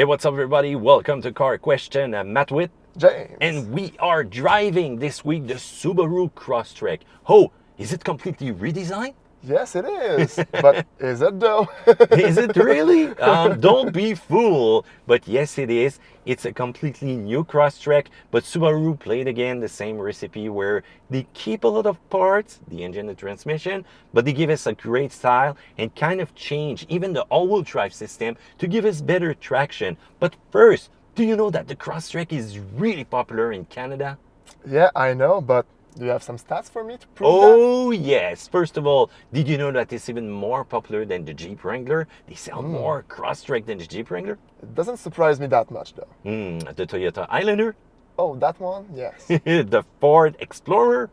Hey, what's up, everybody? Welcome to Car Question. I'm Matt with James. and we are driving this week the Subaru Crosstrek. Oh, is it completely redesigned? Yes, it is. But is it though? Is it really? Don't be fooled. But yes, it is. It's a completely new Crosstrek, but Subaru played again the same recipe where they keep a lot of parts, the engine and transmission, but they give us a great style and kind of change even the all-wheel drive system to give us better traction. But first, do you know that the Crosstrek is really popular in Canada? Yeah, I know, but do you have some stats for me to prove Oh, yes. First of all, did you know that it's even more popular than the Jeep Wrangler? They sell more Crosstrek than the Jeep Wrangler? that? It doesn't surprise me that much though. The Toyota Highlander? Oh, that one? Yes. The Ford Explorer?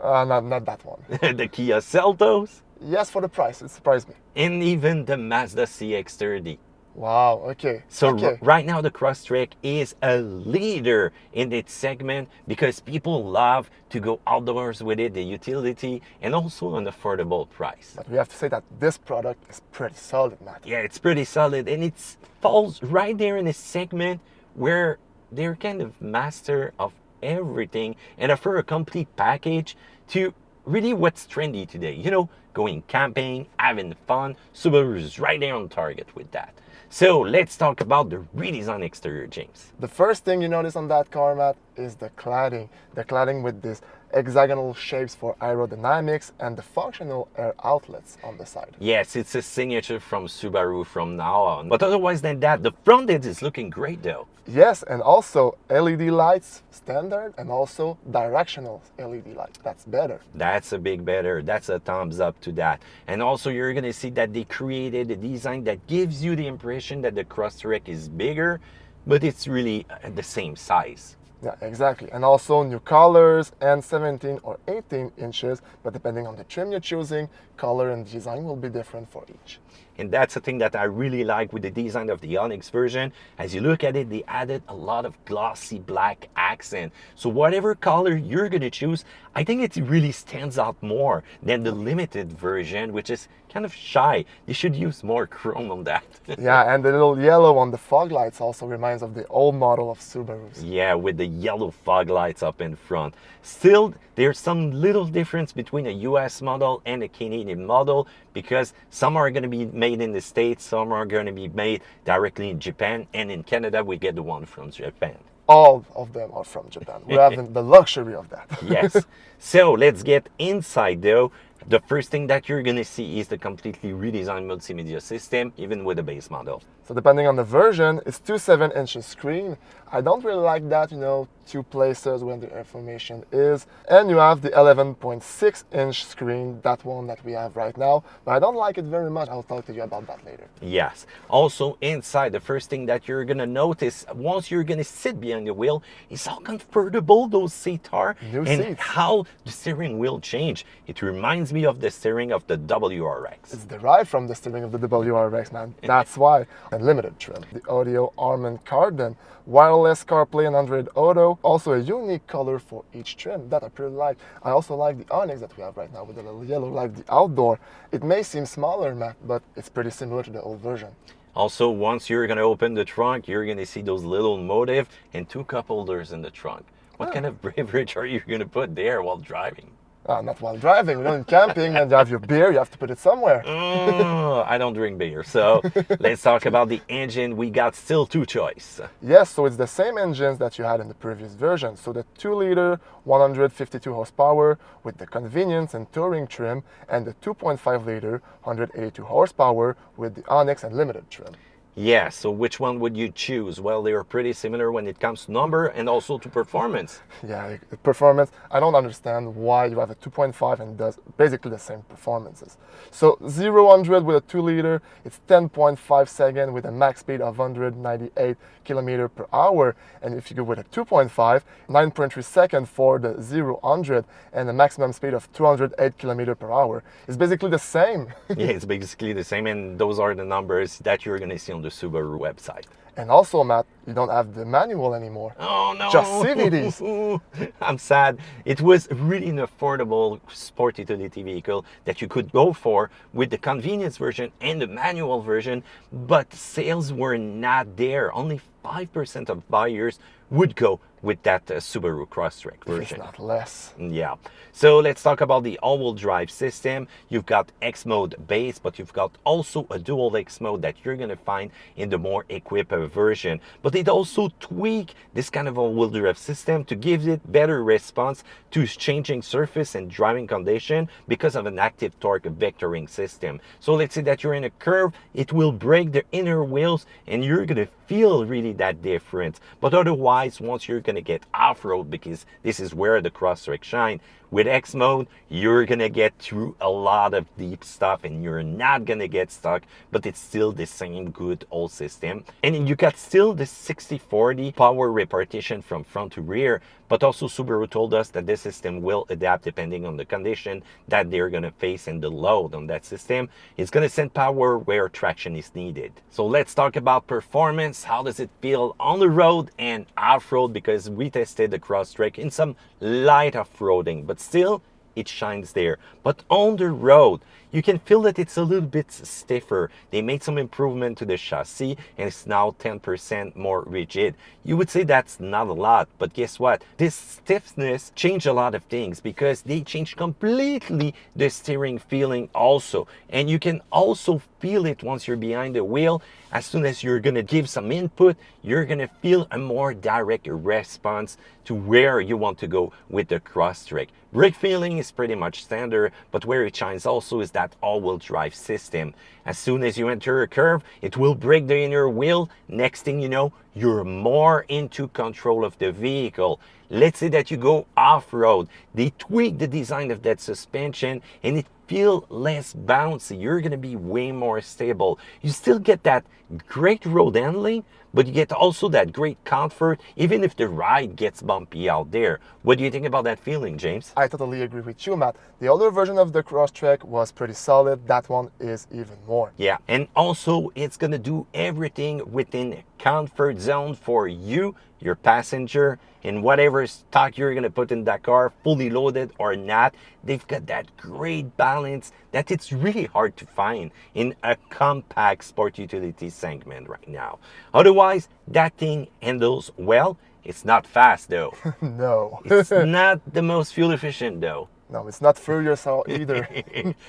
Not that one. The Kia Seltos? Yes, for the price, it surprised me. And even the Mazda CX-30. Wow, okay. So okay. right now the Crosstrek is a leader in its segment because people love to go outdoors with it, the utility, and also an affordable price. But we have to say that this product is pretty solid, Matt. Yeah, it's pretty solid, and it falls right there in a segment where they're kind of master of everything and offer a complete package to really what's trendy today. You know, going camping, having fun. Subaru is right there on target with that. So let's talk about the redesigned exterior, James. The first thing you notice on that car, Matt, is the cladding. The cladding with these hexagonal shapes for aerodynamics and the functional air outlets on the side. Yes, it's a signature from Subaru from now on. But otherwise than that, the front end is looking great though. Yes, and also LED lights, standard, and also directional LED lights. That's better. That's a big better. That's a thumbs up to that. And also you're going to see that they created a design that gives you the impression that the Crosstrek is bigger, but it's really the same size. Yeah, exactly. And also new colors and 17 or 18 inches, but depending on the trim you're choosing, color and design will be different for each. And that's the thing that I really like with the design of the Onyx version. As you look at it, they added a lot of glossy black accent. So whatever color you're going to choose, I think it really stands out more than the limited version, which is kind of shy. They should use more chrome on that. Yeah, and the little yellow on the fog lights also reminds of the old model of Subarus. Yeah, with the yellow fog lights up in front. Still, there's some little difference between a US model and a Canadian model because some are going to be made in the States, some are going to be made directly in Japan, and in Canada we get the one from Japan. All of them are from Japan. We're having the luxury of that. Yes. So let's get inside though. The first thing that you're going to see is the completely redesigned multimedia system, even with the base model. So depending on the version, it's 2 7-inch screen. I don't really like that, 2 places where the information is. And you have the 11.6-inch screen, that one that we have right now. But I don't like it very much. I'll talk to you about that later. Yes. Also inside, the first thing that you're going to notice once you're going to sit behind the wheel is how comfortable those seats are. New and seats. How the steering wheel changed. It reminds me of the steering of the WRX. It's derived from the steering of the WRX, man. That's why. And limited trim. The audio Armand Cardan, wireless CarPlay and Android Auto. Also a unique color for each trim that I pretty like. I also like the Onyx that we have right now with the little yellow, like the outdoor. It may seem smaller, Matt, but it's pretty similar to the old version. Also, once you're going to open the trunk, you're going to see those little motif and 2 cup holders in the trunk. What kind of beverage are you going to put there while driving? Not while driving, in camping, and you have your beer, you have to put it somewhere. I don't drink beer, so let's talk about the engine. We got still 2 choices. Yes, so it's the same engines that you had in the previous version. So the 2-liter, 152 horsepower with the convenience and touring trim, and the 2.5-liter, 182 horsepower with the Onyx and limited trim. Yeah, so which one would you choose? Well, they are pretty similar when it comes to number and also to performance. Yeah, the performance, I don't understand why you have a 2.5 and it does basically the same performances. So 0-100 with a 2-liter, it's 10.5 seconds with a max speed of 198 kilometers per hour. And if you go with a 2.5, 9.3 seconds for the 0-100 and a maximum speed of 208 kilometers per hour. It's basically the same. Yeah, it's basically the same, and those are the numbers that you're going to see on the Subaru website. And also, Matt, you don't have the manual anymore. Oh no! Just CVTs. I'm sad. It was really an affordable sport utility vehicle that you could go for with the convenience version and the manual version, but sales were not there. Only 5% of buyers would go with that Subaru Crosstrek version. If it's not less. Yeah. So let's talk about the all-wheel drive system. You've got X mode base, but you've got also a dual X mode that you're going to find in the more equipped version. But it also tweak this kind of all-wheel drive system to give it better response to changing surface and driving condition because of an active torque vectoring system. So let's say that you're in a curve, it will break the inner wheels and you're going to feel really that difference. But otherwise, once you're going to get off-road, because this is where the Crosstrek shine, with X mode, you're going to get through a lot of deep stuff and you're not going to get stuck, but it's still the same good old system. And you got still the 60-40 power repartition from front to rear, but also Subaru told us that this system will adapt depending on the condition that they're going to face and the load on that system. It's going to send power where traction is needed. So let's talk about performance. How does it feel on the road and off-road? Because we tested the Crosstrek in some light off-roading, but still it shines there. But on the road, you can feel that it's a little bit stiffer. They made some improvement to the chassis and it's now 10% more rigid. You would say that's not a lot, but guess what? This stiffness changed a lot of things because they changed completely the steering feeling also. And you can also feel it once you're behind the wheel. As soon as you're gonna give some input, you're gonna feel a more direct response to where you want to go with the Crosstrek. Brake feeling is pretty much standard, but where it shines also is that all-wheel drive system. As soon as you enter a curve, it will break the inner wheel. Next thing you know, you're more into control of the vehicle. Let's say that you go off-road. They tweak the design of that suspension and it feel less bouncy. You're going to be way more stable. You still get that great road handling, but you get also that great comfort, even if the ride gets bumpy out there. What do you think about that feeling, James? I totally agree with you, Matt. The other version of the Crosstrek was pretty solid. That one is even more. Yeah, and also it's going to do everything within a comfort zone for you, your passenger, and whatever stock you're going to put in that car, fully loaded or not. They've got that great balance that it's really hard to find in a compact sport utility segment right now. Otherwise, that thing handles well. It's not fast though. No. It's not the most fuel efficient though. No, it's not furious either.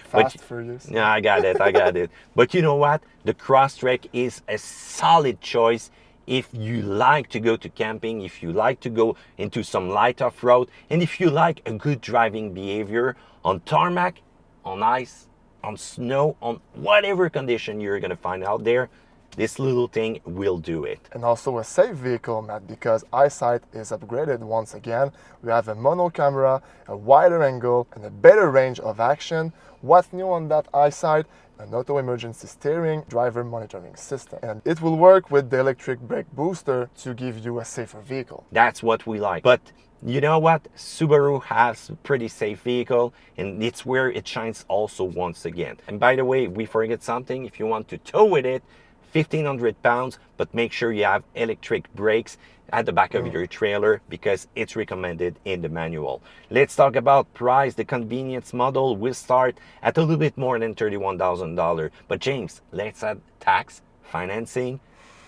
Fast furious. No, I got it. But you know what? The Crosstrek is a solid choice if you like to go to camping, if you like to go into some light off-road, and if you like a good driving behavior on tarmac, on ice, on snow, on whatever condition you're going to find out there, this little thing will do it. And also a safe vehicle, Matt, because eyesight is upgraded once again. We have a mono camera, a wider angle, and a better range of action. What's new on that eyesight? An auto emergency steering, driver monitoring system. And it will work with the electric brake booster to give you a safer vehicle. That's what we like. But you know what? Subaru has a pretty safe vehicle, and it's where it shines also once again. And by the way, we forget something. If you want to tow with it, 1,500 pounds, but make sure you have electric brakes at the back of your trailer because it's recommended in the manual. Let's talk about price. The convenience model will start at a little bit more than $31,000. But James, let's add tax, financing.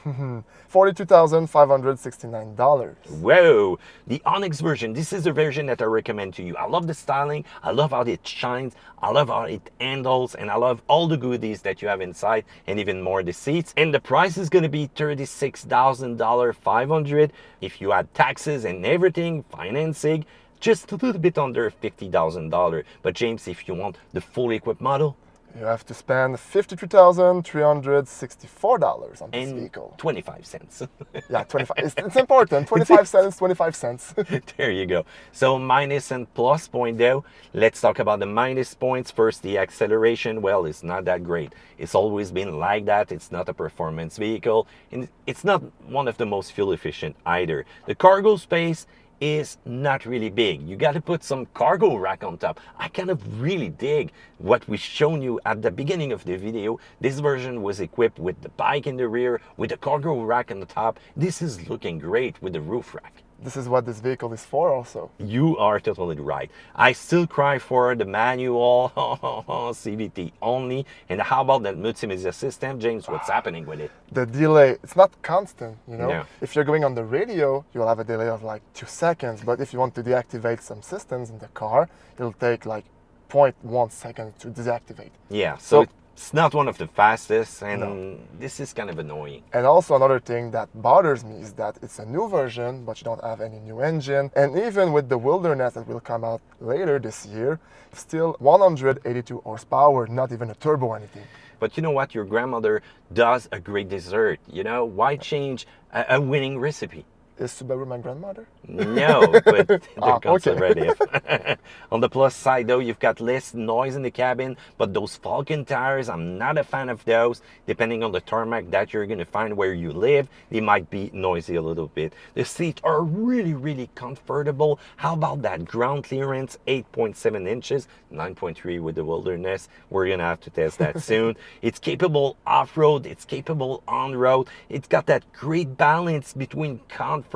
$42,569. Whoa, the Onyx version. This is the version that I recommend to you. I love the styling. I love how it shines. I love how it handles, and I love all the goodies that you have inside, and even more the seats. And the price is going to be $36,500 if you add taxes and everything, financing, just a little bit under $50,000. But James, if you want the fully equipped model, you have to spend $53,364 on this vehicle. 25 cents. Yeah, 25. It's important. 25 cents, 25 cents. There you go. So minus and plus point though. Let's talk about the minus points. First, the acceleration. Well, it's not that great. It's always been like that. It's not a performance vehicle. And it's not one of the most fuel efficient either. The cargo space is not really big. You got to put some cargo rack on top. I kind of really dig what we shown you at the beginning of the video. This version was equipped with the bike in the rear, with the cargo rack on the top. This is looking great with the roof rack. This is what this vehicle is for also. You are totally right. I still cry for the manual CVT only. And how about that multimedia system? James, what's happening with it? The delay, it's not constant, you know? No. If you're going on the radio, you'll have a delay of like 2 seconds. But if you want to deactivate some systems in the car, it'll take like 0.1 second to deactivate. Yeah, so it's not one of the fastest, and this is kind of annoying. And also another thing that bothers me is that it's a new version, but you don't have any new engine. And even with the Wilderness that will come out later this year, still 182 horsepower, not even a turbo or anything. But you know what? Your grandmother does a great dessert. You know, why change a winning recipe? Is Subaru my grandmother? No, but they're conservative. Okay. On the plus side though, you've got less noise in the cabin, but those Falcon tires, I'm not a fan of those. Depending on the tarmac that you're gonna find where you live, they might be noisy a little bit. The seats are really, really comfortable. How about that ground clearance? 8.7 inches, 9.3 with the Wilderness. We're gonna have to test that soon. It's capable off-road, it's capable on-road. It's got that great balance between comfort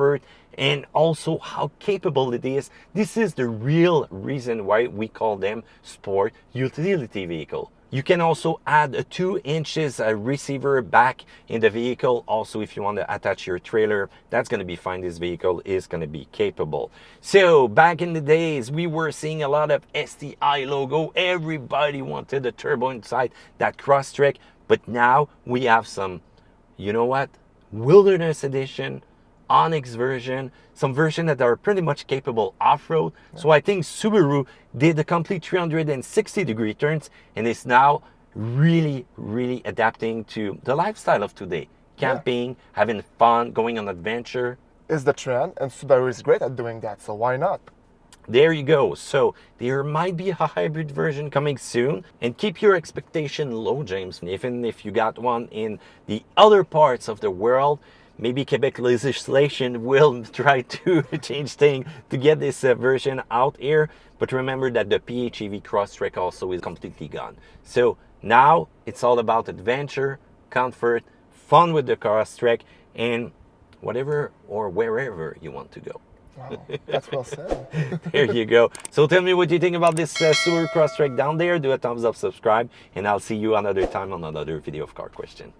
and also how capable it is. This is the real reason why we call them sport utility vehicle. You can also add a 2 inches receiver back in the vehicle. Also, if you want to attach your trailer, that's going to be fine. This vehicle is going to be capable. So back in the days, we were seeing a lot of STI logo. Everybody wanted a turbo inside that Crosstrek, but now we have some, you know what, Wilderness edition, Onyx version, some versions that are pretty much capable off-road. Yeah. So I think Subaru did the complete 360-degree turns and is now really, really adapting to the lifestyle of today. Camping, having fun, going on adventure. Is the trend, and Subaru is great at doing that, so why not? There you go. So there might be a hybrid version coming soon, and keep your expectation low, James. Even if you got one in the other parts of the world, maybe Quebec legislation will try to change things to get this version out here. But remember that the PHEV Crosstrek also is completely gone. So now it's all about adventure, comfort, fun with the Crosstrek, and whatever or wherever you want to go. Wow, that's well said. There you go. So tell me what you think about this Subaru Crosstrek down there. Do a thumbs up, subscribe, and I'll see you another time on another video of Car Question.